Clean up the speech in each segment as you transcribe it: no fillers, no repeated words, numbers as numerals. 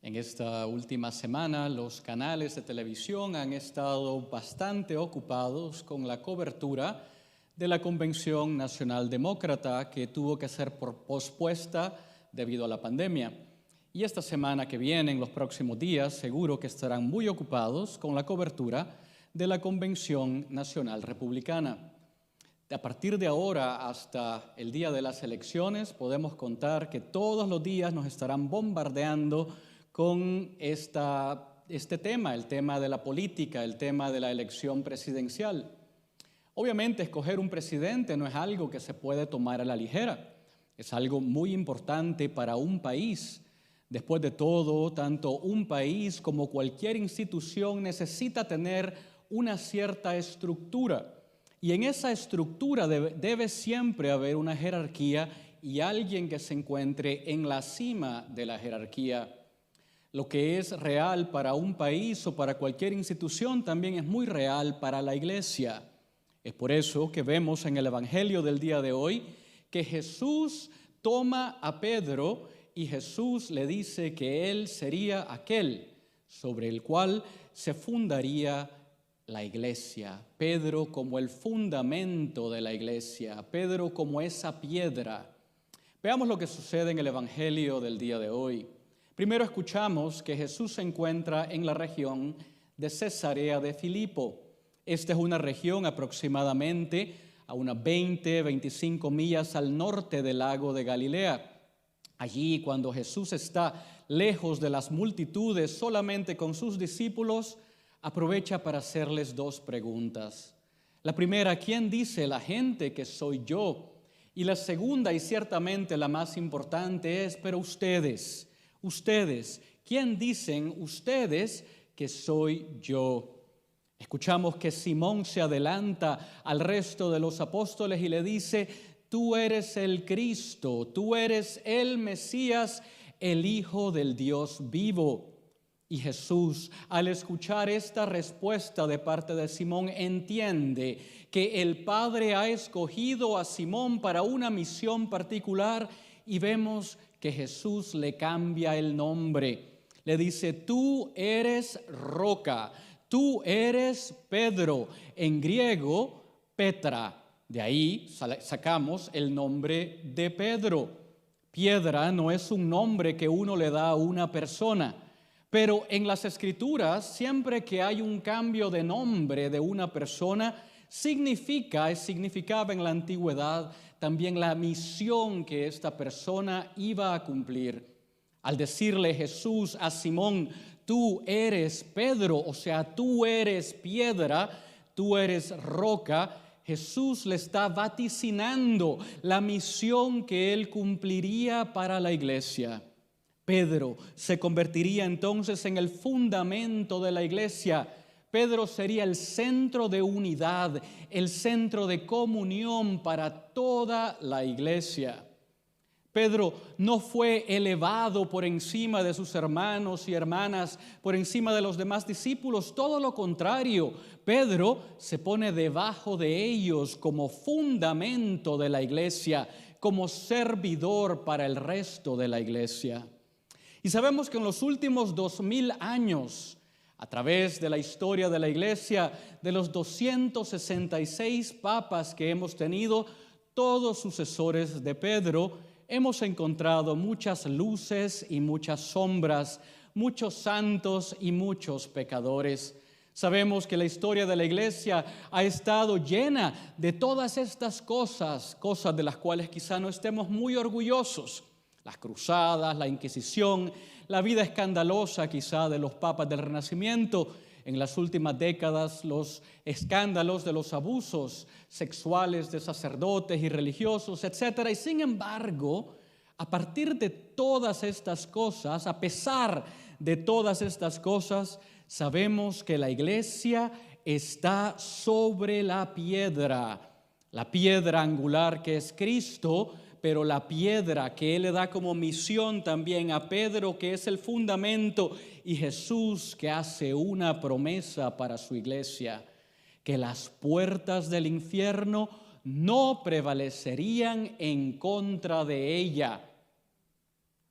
En esta última semana, los canales de televisión han estado bastante ocupados con la cobertura de la Convención Nacional Demócrata que tuvo que ser pospuesta debido a la pandemia. Y esta semana que viene, en los próximos días, seguro que estarán muy ocupados con la cobertura de la Convención Nacional Republicana. A partir de ahora hasta el día de las elecciones, podemos contar que todos los días nos estarán bombardeando con este tema, el tema de la política, el tema de la elección presidencial. Obviamente, escoger un presidente no es algo que se puede tomar a la ligera. Es algo muy importante para un país. Después de todo, tanto un país como cualquier institución necesita tener una cierta estructura. Y en esa estructura debe siempre haber una jerarquía y alguien que se encuentre en la cima de la jerarquía. Lo que es real para un país o para cualquier institución también es muy real para la iglesia. Es por eso que vemos en el Evangelio del día de hoy que Jesús toma a Pedro y Jesús le dice que él sería aquel sobre el cual se fundaría la iglesia. Pedro como el fundamento de la iglesia, Pedro como esa piedra. Veamos lo que sucede en el Evangelio del día de hoy. Primero escuchamos que Jesús se encuentra en la región de Cesarea de Filipo. Esta es una región aproximadamente a unas 25 millas al norte del lago de Galilea. Allí, cuando Jesús está lejos de las multitudes, solamente con sus discípulos, aprovecha para hacerles dos preguntas. La primera, ¿quién dice la gente que soy yo? Y la segunda, y ciertamente la más importante, es, pero ustedes, ¿quién dicen ustedes que soy yo? Escuchamos que Simón se adelanta al resto de los apóstoles y le dice, tú eres el Cristo, tú eres el Mesías, el Hijo del Dios vivo. Y Jesús, al escuchar esta respuesta de parte de Simón, entiende que el Padre ha escogido a Simón para una misión particular y vemos que Jesús le cambia el nombre. Le dice, tú eres roca, tú eres Pedro, en griego, Petra. De ahí sacamos el nombre de Pedro. Piedra no es un nombre que uno le da a una persona, pero en las Escrituras, siempre que hay un cambio de nombre de una persona, significaba en la antigüedad también la misión que esta persona iba a cumplir. Al decirle Jesús a Simón, tú eres Pedro, o sea, tú eres piedra, tú eres roca, Jesús le está vaticinando la misión que él cumpliría para la iglesia. Pedro se convertiría entonces en el fundamento de la iglesia. Pedro sería el centro de unidad, el centro de comunión para toda la iglesia. Pedro no fue elevado por encima de sus hermanos y hermanas, por encima de los demás discípulos, todo lo contrario. Pedro se pone debajo de ellos como fundamento de la iglesia, como servidor para el resto de la iglesia. Y sabemos que en los últimos 2000 años, a través de la historia de la iglesia, de los 266 papas que hemos tenido, todos sucesores de Pedro, hemos encontrado muchas luces y muchas sombras, muchos santos y muchos pecadores. Sabemos que la historia de la iglesia ha estado llena de todas estas cosas de las cuales quizá no estemos muy orgullosos. Las cruzadas, la Inquisición, la vida escandalosa quizá de los papas del Renacimiento, en las últimas décadas los escándalos de los abusos sexuales de sacerdotes y religiosos, etc. Y sin embargo, a partir de todas estas cosas, a pesar de todas estas cosas, sabemos que la iglesia está sobre la piedra angular que es Cristo, pero la piedra que Él le da como misión también a Pedro, que es el fundamento, y Jesús, que hace una promesa para su iglesia, que las puertas del infierno no prevalecerían en contra de ella.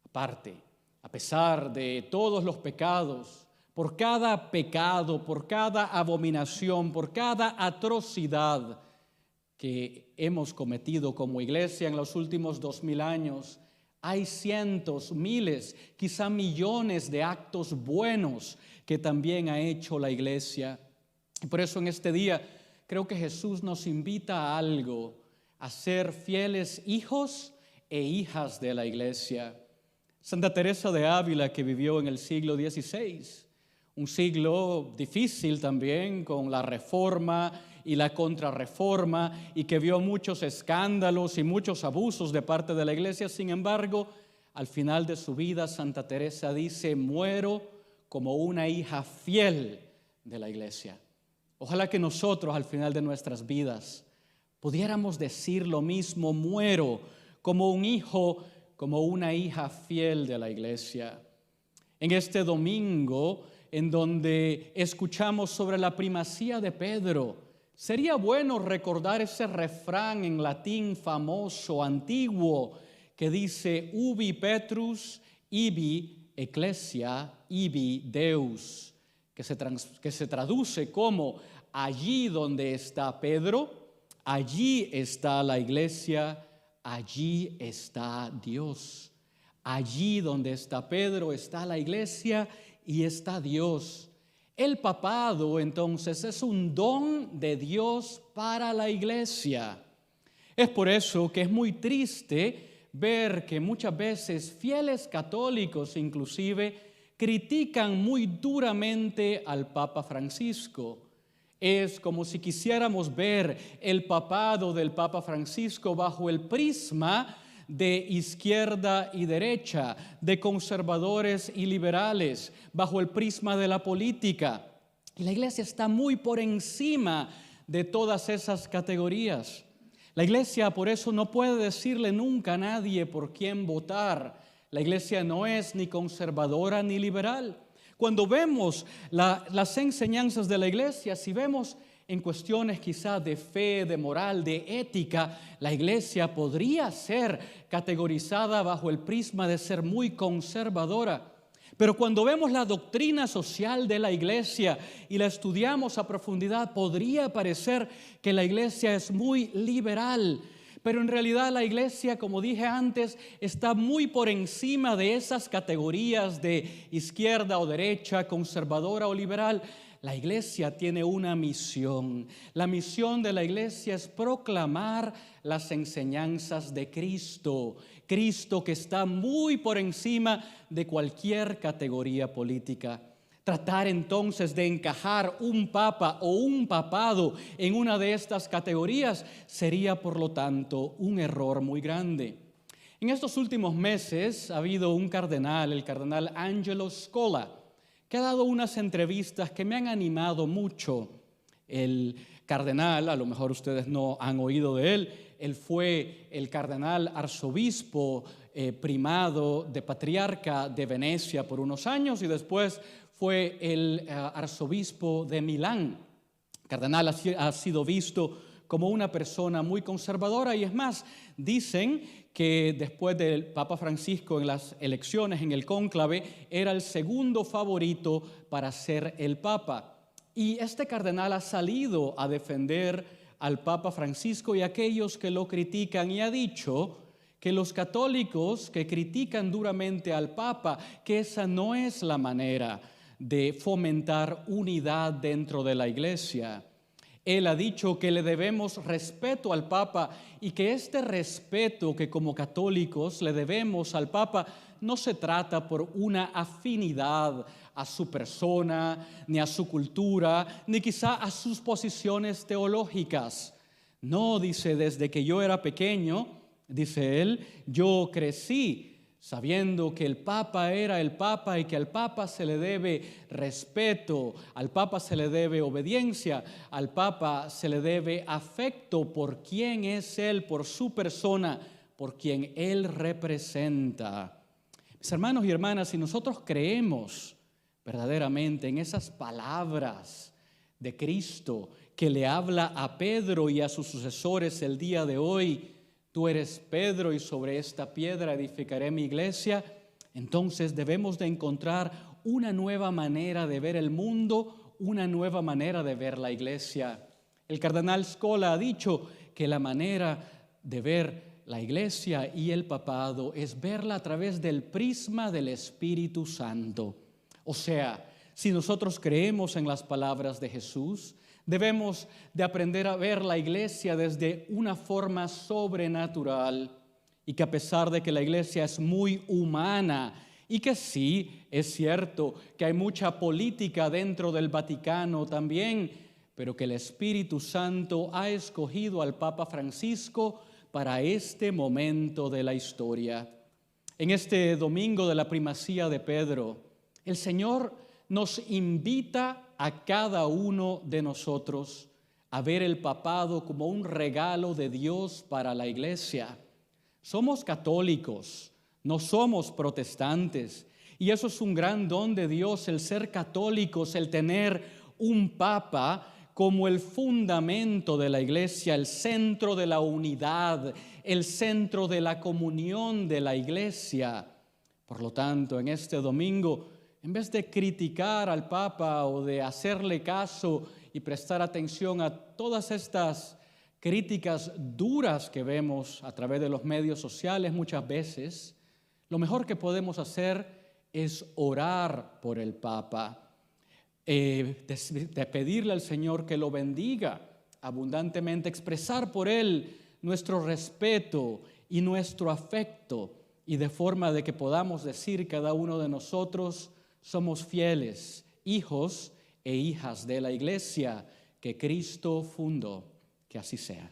Aparte, A pesar de todos los pecados, por cada pecado, por cada abominación, por cada atrocidad que hemos cometido como iglesia en los últimos 2000 años, hay cientos, miles, quizá millones de actos buenos que también ha hecho la iglesia. Y por eso en este día creo que Jesús nos invita a algo, a ser fieles hijos e hijas de la iglesia. Santa Teresa de Ávila, que vivió en el siglo XVI, un siglo difícil también con la Reforma y la Contrarreforma, y que vio muchos escándalos y muchos abusos de parte de la iglesia. Sin embargo, al final de su vida, Santa Teresa dice: muero como una hija fiel de la iglesia. Ojalá que nosotros al final de nuestras vidas pudiéramos decir lo mismo: muero como un hijo, como una hija fiel de la iglesia. En este domingo, en donde escuchamos sobre la primacía de Pedro, sería bueno recordar ese refrán en latín famoso, antiguo, que dice: ubi Petrus, ibi ecclesia, ibi Deus, que se traduce como: allí donde está Pedro, allí está la iglesia, allí está Dios. Allí donde está Pedro está la iglesia y está Dios. El papado, entonces, es un don de Dios para la iglesia. Es por eso que es muy triste ver que muchas veces fieles católicos inclusive critican muy duramente al Papa Francisco. Es como si quisiéramos ver el papado del Papa Francisco bajo el prisma de izquierda y derecha, de conservadores y liberales, bajo el prisma de la política. Y la iglesia está muy por encima de todas esas categorías. La iglesia por eso no puede decirle nunca a nadie por quién votar. La iglesia no es ni conservadora ni liberal. Cuando vemos las enseñanzas de la iglesia, si vemos en cuestiones quizá de fe, de moral, de ética, la iglesia podría ser categorizada bajo el prisma de ser muy conservadora. Pero cuando vemos la doctrina social de la iglesia y la estudiamos a profundidad, podría parecer que la iglesia es muy liberal. Pero en realidad la iglesia, como dije antes, está muy por encima de esas categorías de izquierda o derecha, conservadora o liberal. La iglesia tiene una misión. La misión de la iglesia es proclamar las enseñanzas de Cristo. Cristo que está muy por encima de cualquier categoría política. Tratar entonces de encajar un papa o un papado en una de estas categorías sería, por lo tanto, un error muy grande. En estos últimos meses ha habido un cardenal, el cardenal Angelo Scola, que ha dado unas entrevistas que me han animado mucho. El cardenal, a lo mejor ustedes no han oído de él, él fue el cardenal arzobispo primado de patriarca de Venecia por unos años y después fue el arzobispo de Milán. El cardenal ha sido visto como una persona muy conservadora y es más, dicen que después del Papa Francisco en las elecciones, en el cónclave, era el segundo favorito para ser el Papa. Y este cardenal ha salido a defender al Papa Francisco y a aquellos que lo critican y ha dicho que los católicos que critican duramente al Papa, que esa no es la manera de fomentar unidad dentro de la iglesia. Él ha dicho que le debemos respeto al Papa y que este respeto que como católicos le debemos al Papa no se trata por una afinidad a su persona, ni a su cultura, ni quizá a sus posiciones teológicas. No, dice, desde que yo era pequeño, dice él, yo crecí sabiendo que el Papa era el Papa y que al Papa se le debe respeto, al Papa se le debe obediencia, al Papa se le debe afecto por quién es Él, por su persona, por quien Él representa. Mis hermanos y hermanas, si nosotros creemos verdaderamente en esas palabras de Cristo que le habla a Pedro y a sus sucesores el día de hoy, tú eres Pedro y sobre esta piedra edificaré mi iglesia. Entonces debemos de encontrar una nueva manera de ver el mundo, una nueva manera de ver la iglesia. El cardenal Scola ha dicho que la manera de ver la iglesia y el papado es verla a través del prisma del Espíritu Santo. O sea, si nosotros creemos en las palabras de Jesús, debemos de aprender a ver la iglesia desde una forma sobrenatural, y que a pesar de que la iglesia es muy humana y que sí, es cierto que hay mucha política dentro del Vaticano también, pero que el Espíritu Santo ha escogido al Papa Francisco para este momento de la historia. En este domingo de la primacía de Pedro, el Señor nos invita a cada uno de nosotros a ver el papado como un regalo de Dios para la iglesia. Somos católicos, no somos protestantes, y eso es un gran don de Dios, el ser católicos, el tener un papa como el fundamento de la iglesia, el centro de la unidad, el centro de la comunión de la iglesia. Por lo tanto, en este domingo, en vez de criticar al papa o de hacerle caso y prestar atención a todas estas críticas duras que vemos a través de los medios sociales muchas veces, lo mejor que podemos hacer es orar por el Papa, de pedirle al Señor que lo bendiga abundantemente, expresar por Él nuestro respeto y nuestro afecto, y de forma de que podamos decir cada uno de nosotros: somos fieles hijos e hijas de la iglesia que Cristo fundó. Que así sea.